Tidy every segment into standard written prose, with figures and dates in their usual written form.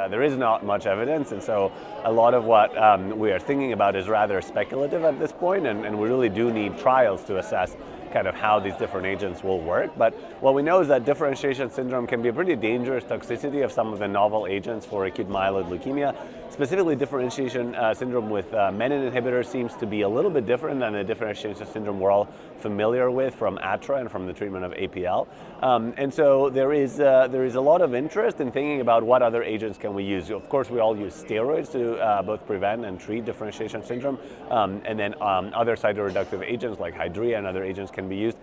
There is not much evidence, and so a lot of what we are thinking about is rather speculative at this point, and we really do need trials to assess kind of how these different agents will work. But what we know is that differentiation syndrome can be a pretty dangerous toxicity of some of the novel agents for acute myeloid leukemia. Specifically, differentiation syndrome with menin inhibitors seems to be a little bit different than the differentiation syndrome we're all familiar with from ATRA and from the treatment of APL. And so there is a lot of interest in thinking about what other agents can we use. Of course, we all use steroids to both prevent and treat differentiation syndrome, and then other cytoreductive agents like Hydrea and other agents can be used.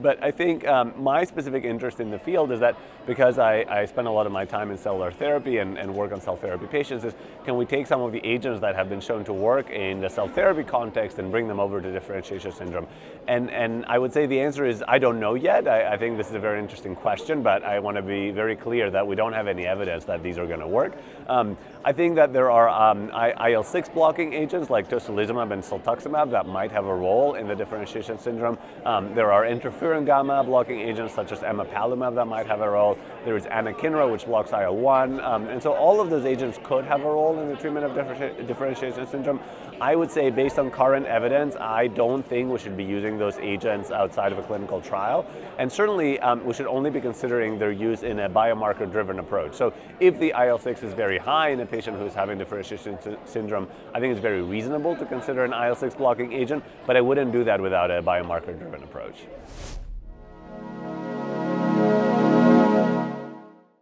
But I think my specific interest in the field is that because I spend a lot of my time in cellular therapy and work on cell therapy patients, is can we take some of the agents that have been shown to work in the cell therapy context and bring them over to differentiation syndrome? And I would say the answer is I don't know yet. I think this is a very interesting question, but I want to be very clear that we don't have any evidence that these are going to work. I think that there are IL-6 blocking agents like tocilizumab and cetuximab that might have a role in the differentiation syndrome. There are interferon gamma blocking agents such as emapalumab that might have a role. There is anakinra, which blocks IL-1. And so all of those agents could have a role in the treatment of differentiation syndrome. I would say based on current evidence, I don't think we should be using those agents outside of a clinical trial. And certainly we should only be considering their use in a biomarker-driven approach. So if the IL-6 is very high in a patient who's having differentiation syndrome, I think it's very reasonable to consider an IL-6 blocking agent, but I wouldn't do that without a biomarker-driven approach.